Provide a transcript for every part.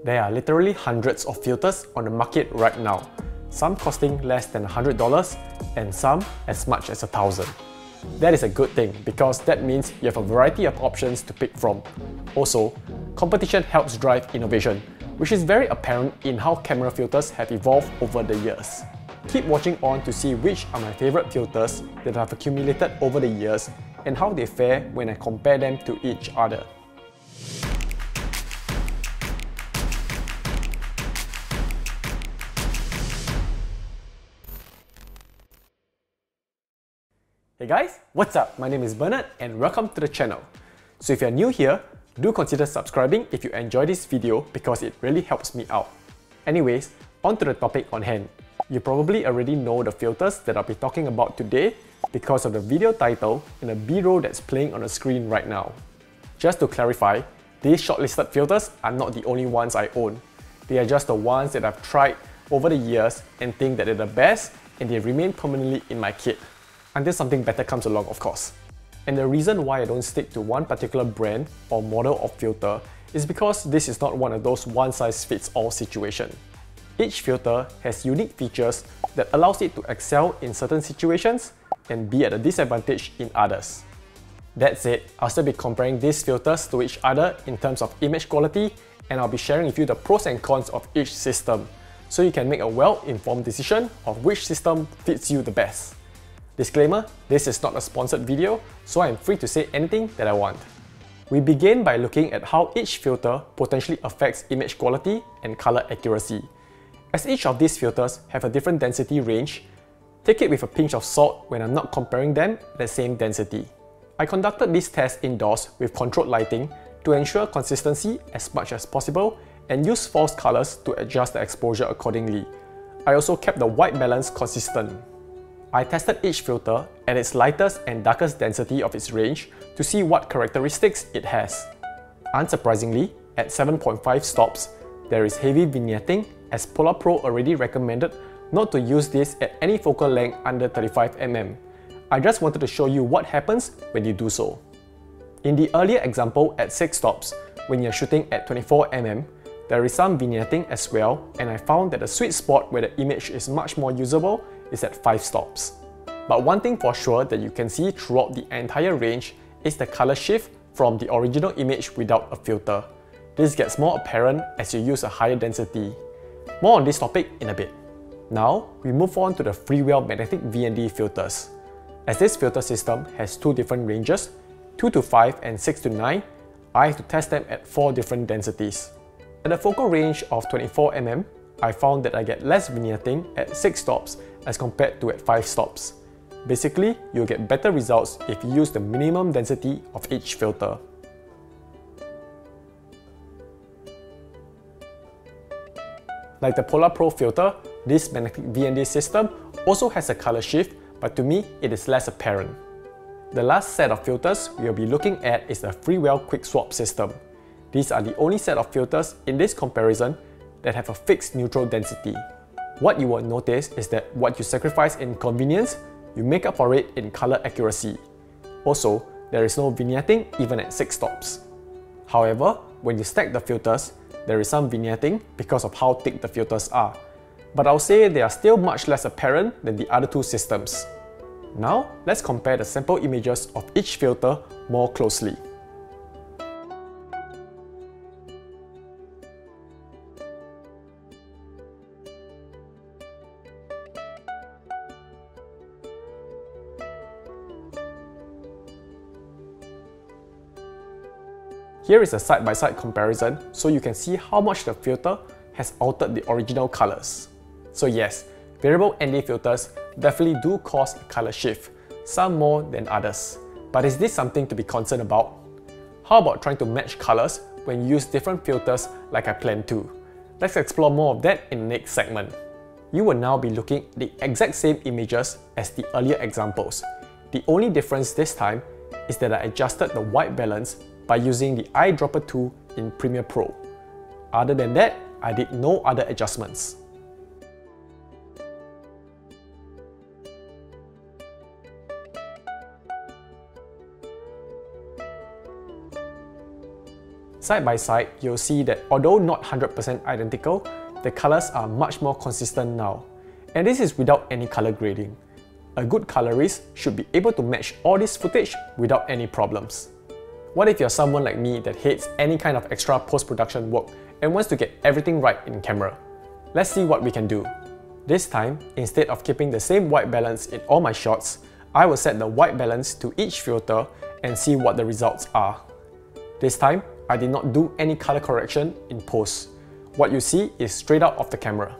There are literally hundreds of filters on the market right now, some costing less than $100 and some as much as $1,000. That is a good thing because that means you have a variety of options to pick from. Also, competition helps drive innovation, which is very apparent in how camera filters have evolved over the years. Keep watching on to see which are my favorite filters that I've accumulated over the years and how they fare when I compare them to each other. Hey guys, what's up? My name is Bernard and welcome to the channel. So if you're new here, do consider subscribing if you enjoy this video because it really helps me out. Anyways, on to the topic on hand. You probably already know the filters that I'll be talking about today because of the video title and the B-roll that's playing on the screen right now. Just to clarify, these shortlisted filters are not the only ones I own. They are just the ones that I've tried over the years and think that they're the best and they remain permanently in my kit. Until something better comes along, of course. And the reason why I don't stick to one particular brand or model of filter is because this is not one of those one-size-fits-all situation. Each filter has unique features that allows it to excel in certain situations and be at a disadvantage in others. That said, I'll still be comparing these filters to each other in terms of image quality, and I'll be sharing with you the pros and cons of each system, so you can make a well-informed decision of which system fits you the best. Disclaimer, this is not a sponsored video, so I am free to say anything that I want. We begin by looking at how each filter potentially affects image quality and color accuracy. As each of these filters have a different density range, take it with a pinch of salt when I'm not comparing them at the same density. I conducted this test indoors with controlled lighting to ensure consistency as much as possible and used false colors to adjust the exposure accordingly. I also kept the white balance consistent. I tested each filter at its lightest and darkest density of its range to see what characteristics it has. Unsurprisingly, at 7.5 stops, there is heavy vignetting, as Polar Pro already recommended not to use this at any focal length under 35mm. I just wanted to show you what happens when you do so. In the earlier example at 6 stops, when you're shooting at 24mm, there is some vignetting as well, and I found that the sweet spot where the image is much more usable is at 5 stops. But one thing for sure that you can see throughout the entire range is the color shift from the original image without a filter. This gets more apparent as you use a higher density. More on this topic in a bit. Now, we move on to the Freewell magnetic VND filters. As this filter system has two different ranges, 2 to 5 and 6 to 9, I have to test them at 4 different densities. At a focal range of 24mm, I found that I get less vignetting at 6 stops as compared to at 5 stops. Basically, you'll get better results if you use the minimum density of each filter. Like the Polar Pro filter, this magnetic VND system also has a color shift, but to me, it is less apparent. The last set of filters we'll be looking at is the Freewell Quick Swap system. These are the only set of filters in this comparison that have a fixed neutral density. What you will notice is that what you sacrifice in convenience, you make up for it in color accuracy. Also, there is no vignetting even at 6 stops. However, when you stack the filters, there is some vignetting because of how thick the filters are. But I'll say they are still much less apparent than the other two systems. Now, let's compare the sample images of each filter more closely. Here is a side-by-side comparison so you can see how much the filter has altered the original colors. So yes, variable ND filters definitely do cause a color shift, some more than others. But is this something to be concerned about? How about trying to match colors when you use different filters like I plan to? Let's explore more of that in the next segment. You will now be looking at the exact same images as the earlier examples. The only difference this time is that I adjusted the white balance by using the eyedropper tool in Premiere Pro. Other than that, I did no other adjustments. Side by side, you'll see that although not 100% identical, the colors are much more consistent now. And this is without any color grading. A good colorist should be able to match all this footage without any problems. What if you're someone like me that hates any kind of extra post-production work and wants to get everything right in camera? Let's see what we can do. This time, instead of keeping the same white balance in all my shots, I will set the white balance to each filter and see what the results are. This time, I did not do any color correction in post. What you see is straight out of the camera.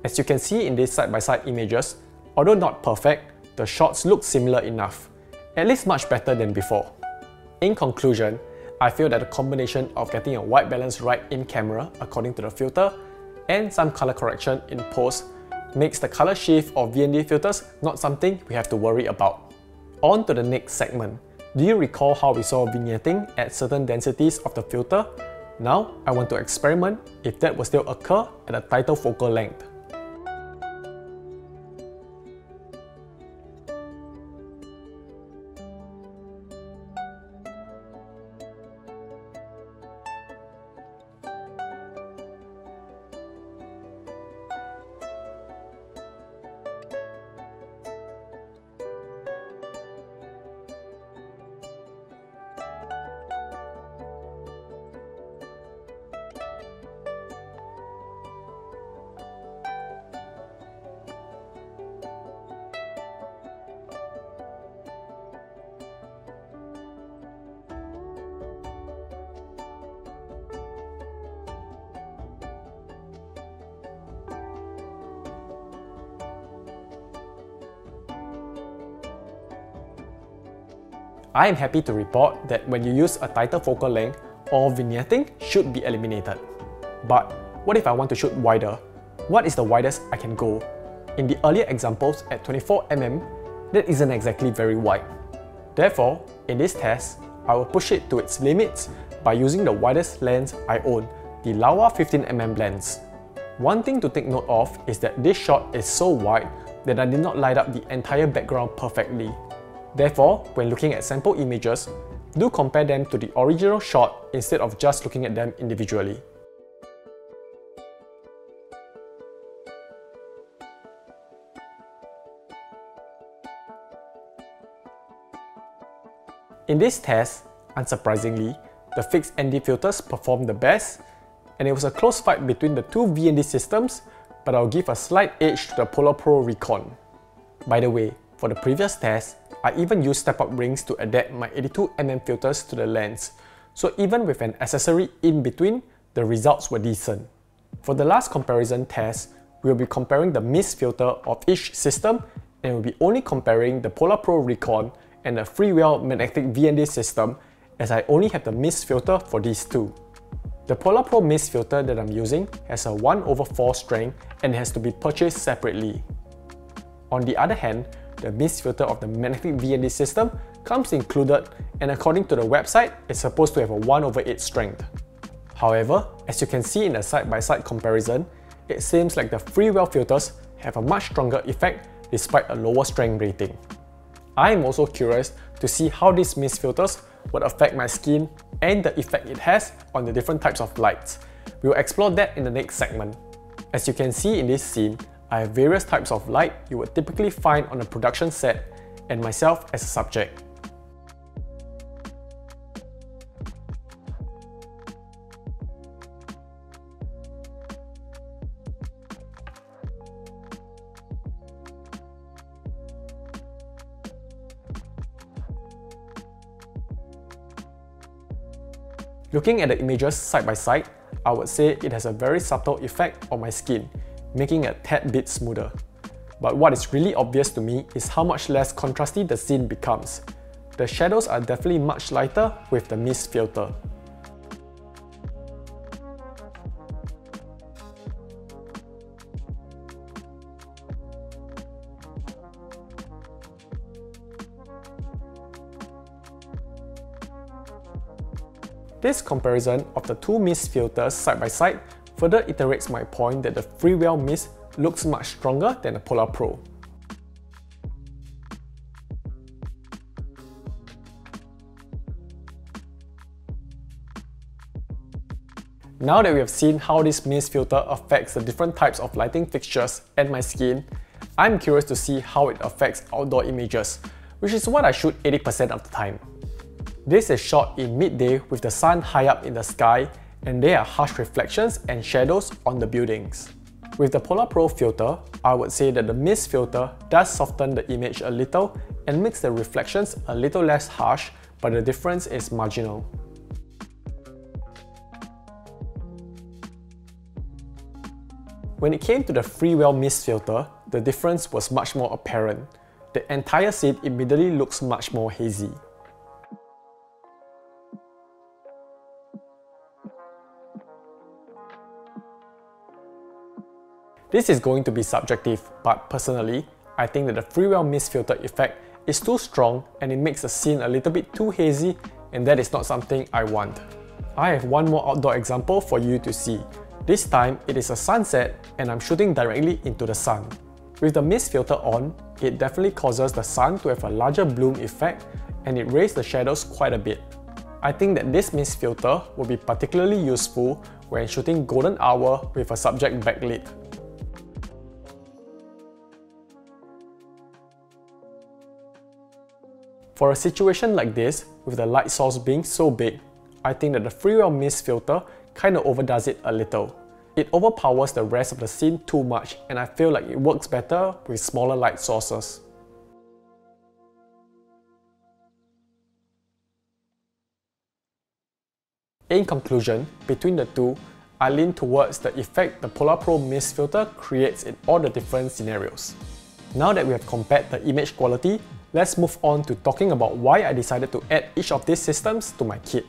As you can see in these side-by-side images, although not perfect, the shots look similar enough, at least much better than before. In conclusion, I feel that the combination of getting a white balance right in camera according to the filter and some color correction in post makes the color shift of VND filters not something we have to worry about. On to the next segment. Do you recall how we saw vignetting at certain densities of the filter? Now, I want to experiment if that will still occur at a tighter focal length. I am happy to report that when you use a tighter focal length, all vignetting should be eliminated. But what if I want to shoot wider? What is the widest I can go? In the earlier examples at 24mm, that isn't exactly very wide. Therefore, in this test, I will push it to its limits by using the widest lens I own, the Laowa 15mm lens. One thing to take note of is that this shot is so wide that I did not light up the entire background perfectly. Therefore, when looking at sample images, do compare them to the original shot instead of just looking at them individually. In this test, unsurprisingly, the fixed ND filters performed the best, and it was a close fight between the two VND systems, but I'll give a slight edge to the Polar Pro Recon. By the way, for the previous test, I even used step-up rings to adapt my 82mm filters to the lens, so even with an accessory in between, the results were decent. For the last comparison test, we'll be comparing the mist filter of each system, and we'll be only comparing the Polar Pro Recon and the Freewell magnetic VND system, as I only have the mist filter for these two. The Polar Pro mist filter that I'm using has a 1/4 strength and has to be purchased separately. On the other hand, the mist filter of the magnetic VND system comes included, and according to the website, it's supposed to have a 1/8 strength. However, as you can see in the side-by-side comparison, it seems like the Freewell filters have a much stronger effect despite a lower strength rating. I am also curious to see how these mist filters would affect my skin and the effect it has on the different types of lights. We will explore that in the next segment. As you can see in this scene, I have various types of light you would typically find on a production set, and myself as a subject. Looking at the images side by side, I would say it has a very subtle effect on my skin, making it a tad bit smoother. But what is really obvious to me is how much less contrasty the scene becomes. The shadows are definitely much lighter with the mist filter. This comparison of the two mist filters side by side further iterates my point that the Freewell mist looks much stronger than the Polar Pro. Now that we have seen how this mist filter affects the different types of lighting fixtures and my skin, I'm curious to see how it affects outdoor images, which is what I shoot 80% of the time. This is shot in midday with the sun high up in the sky, and there are harsh reflections and shadows on the buildings. With the Polar Pro filter, I would say that the mist filter does soften the image a little and makes the reflections a little less harsh, but the difference is marginal. When it came to the Freewell mist filter, the difference was much more apparent. The entire scene immediately looks much more hazy. This is going to be subjective, but personally, I think that the Freewell mist filter effect is too strong and it makes the scene a little bit too hazy, and that is not something I want. I have one more outdoor example for you to see. This time, it is a sunset and I'm shooting directly into the sun. With the mist filter on, it definitely causes the sun to have a larger bloom effect and it raised the shadows quite a bit. I think that this mist filter will be particularly useful when shooting golden hour with a subject backlit. For a situation like this, with the light source being so big, I think that the Freewell mist filter kinda overdoes it a little. It overpowers the rest of the scene too much, and I feel like it works better with smaller light sources. In conclusion, between the two, I lean towards the effect the Polar Pro mist filter creates in all the different scenarios. Now that we have compared the image quality, let's move on to talking about why I decided to add each of these systems to my kit.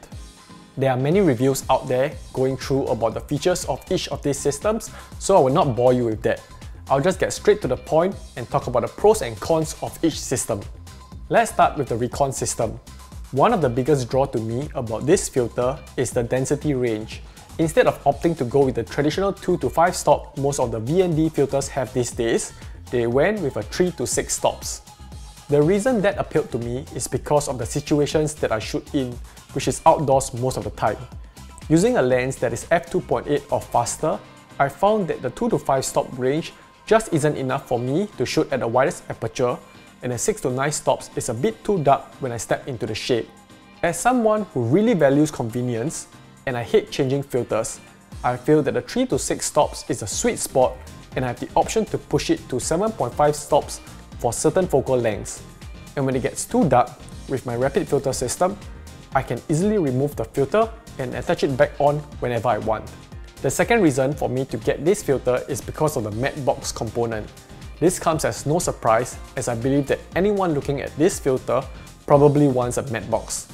There are many reviews out there going through about the features of each of these systems, so I will not bore you with that. I'll just get straight to the point and talk about the pros and cons of each system. Let's start with the Recon system. One of the biggest draw to me about this filter is the density range. Instead of opting to go with the traditional 2 to 5 stop most of the VND filters have these days, they went with a 3 to 6 stops. The reason that appealed to me is because of the situations that I shoot in, which is outdoors most of the time. Using a lens that is f2.8 or faster, I found that the 2 to 5 stop range just isn't enough for me to shoot at the widest aperture, and the 6 to 9 stops is a bit too dark when I step into the shade. As someone who really values convenience, and I hate changing filters, I feel that the 3 to 6 stops is a sweet spot, and I have the option to push it to 7.5 stops for certain focal lengths. And when it gets too dark, with my rapid filter system, I can easily remove the filter and attach it back on whenever I want. The second reason for me to get this filter is because of the matte box component. This comes as no surprise, as I believe that anyone looking at this filter probably wants a matte box.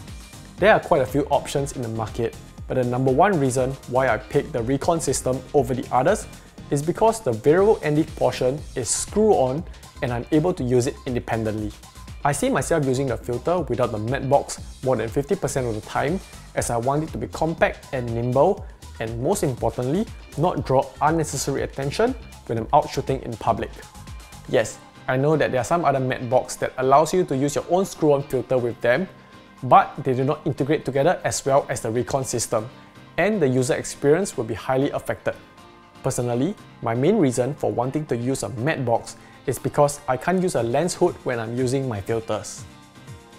There are quite a few options in the market, but the number one reason why I picked the Recon system over the others is because the variable ND portion is screw-on and I'm able to use it independently. I see myself using the filter without the matte box more than 50% of the time, as I want it to be compact and nimble, and most importantly, not draw unnecessary attention when I'm out shooting in public. Yes, I know that there are some other matte box that allows you to use your own screw-on filter with them, but they do not integrate together as well as the Recon system, and the user experience will be highly affected. Personally, my main reason for wanting to use a matte box is because I can't use a lens hood when I'm using my filters.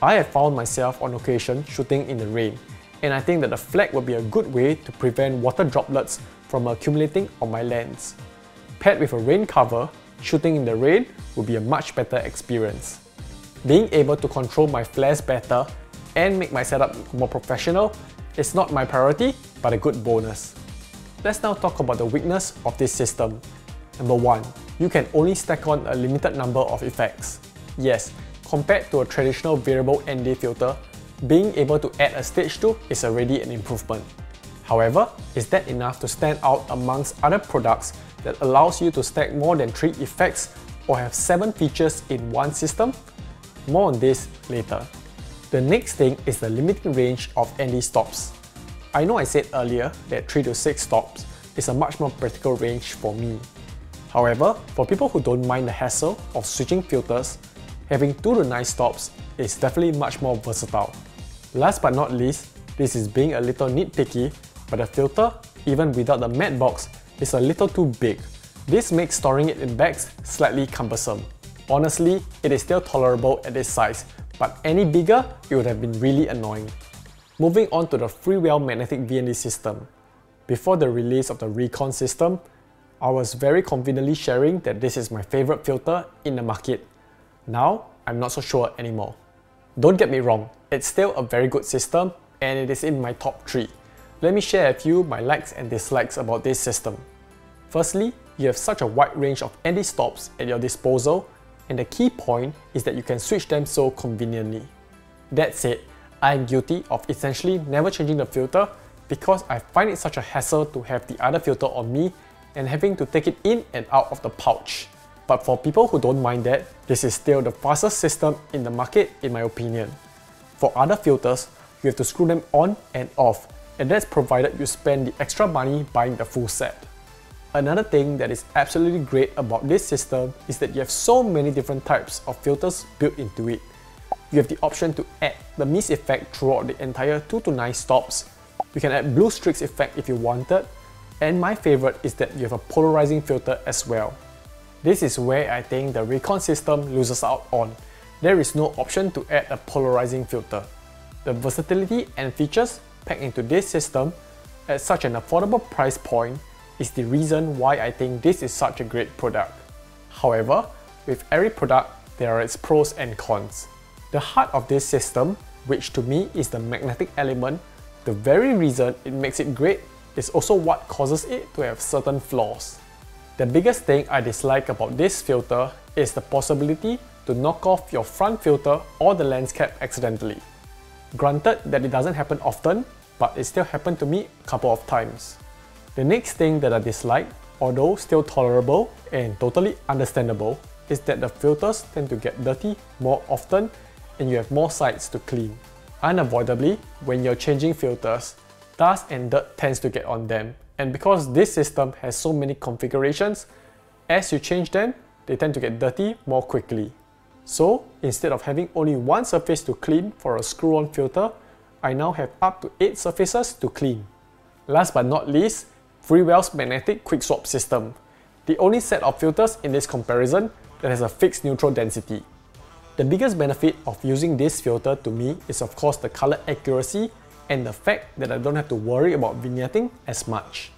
I have found myself on occasion shooting in the rain, and I think that the flag will be a good way to prevent water droplets from accumulating on my lens. Paired with a rain cover, shooting in the rain will be a much better experience. Being able to control my flares better and make my setup more professional is not my priority, but a good bonus. Let's now talk about the weakness of this system. Number 1. You can only stack on a limited number of effects. Yes, compared to a traditional variable ND filter, being able to add a stage 2 is already an improvement. However, is that enough to stand out amongst other products that allows you to stack more than 3 effects or have 7 features in one system? More on this later. The next thing is the limiting range of ND stops. I know I said earlier that 3 to 6 stops is a much more practical range for me. However, for people who don't mind the hassle of switching filters, having 2 to 9 stops is definitely much more versatile. Last but not least, this is being a little nitpicky, but the filter even without the matte box, is a little too big. This makes storing it in bags slightly cumbersome. Honestly, it is still tolerable at this size, but any bigger, it would have been really annoying. Moving on to the Freewell magnetic VND system. Before the release of the Recon system, I was very confidently sharing that this is my favorite filter in the market. Now, I'm not so sure anymore. Don't get me wrong, it's still a very good system and it is in my top 3. Let me share a few my likes and dislikes about this system. Firstly, you have such a wide range of ND stops at your disposal, and the key point is that you can switch them so conveniently. That said, I am guilty of essentially never changing the filter because I find it such a hassle to have the other filter on me and having to take it in and out of the pouch. But for people who don't mind that, this is still the fastest system in the market in my opinion. For other filters, you have to screw them on and off, and that's provided you spend the extra money buying the full set. Another thing that is absolutely great about this system is that you have so many different types of filters built into it. You have the option to add the mist effect throughout the entire 2 to 9 stops. You can add blue streaks effect if you wanted, and my favorite is that you have a polarizing filter as well. This is where I think the Recon system loses out on. There is no option to add a polarizing filter. The versatility and features packed into this system at such an affordable price point is the reason why I think this is such a great product. However, with every product, there are its pros and cons. The heart of this system, which to me is the magnetic element, the very reason it makes it great is also what causes it to have certain flaws. The biggest thing I dislike about this filter is the possibility to knock off your front filter or the lens cap accidentally. Granted that it doesn't happen often, but it still happened to me a couple of times. The next thing that I dislike, although still tolerable and totally understandable, is that the filters tend to get dirty more often and you have more sides to clean. Unavoidably, when you're changing filters, dust and dirt tends to get on them, and because this system has so many configurations, as you change them, they tend to get dirty more quickly. So, instead of having only one surface to clean for a screw-on filter, I now have up to 8 surfaces to clean. Last but not least, Freewell's magnetic quick swap system, the only set of filters in this comparison that has a fixed neutral density. The biggest benefit of using this filter to me is of course the color accuracy and the fact that I don't have to worry about vignetting as much.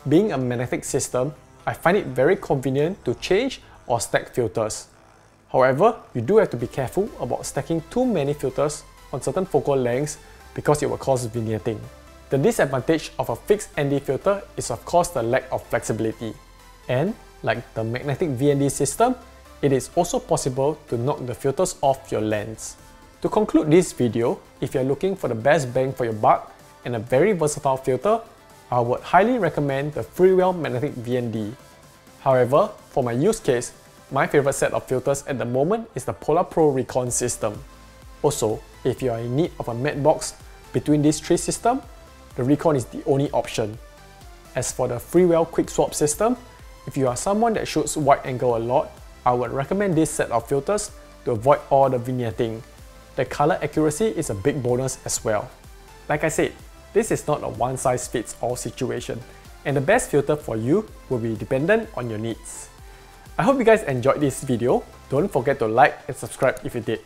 Being a magnetic system, I find it very convenient to change or stack filters. However, you do have to be careful about stacking too many filters on certain focal lengths because it will cause vignetting. The disadvantage of a fixed ND filter is of course the lack of flexibility. And, like the magnetic VND system, it is also possible to knock the filters off your lens. To conclude this video, if you are looking for the best bang for your buck and a very versatile filter, I would highly recommend the Freewell magnetic VND. However, for my use case, my favorite set of filters at the moment is the Polar Pro Recon system. Also, if you are in need of a matte box between these 3 systems, the Recon is the only option. As for the Freewell quick swap system, if you are someone that shoots wide angle a lot, I would recommend this set of filters to avoid all the vignetting. The color accuracy is a big bonus as well. Like I said, this is not a one-size-fits-all situation, and the best filter for you will be dependent on your needs. I hope you guys enjoyed this video. Don't forget to like and subscribe if you did.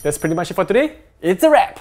That's pretty much it for today. It's a wrap!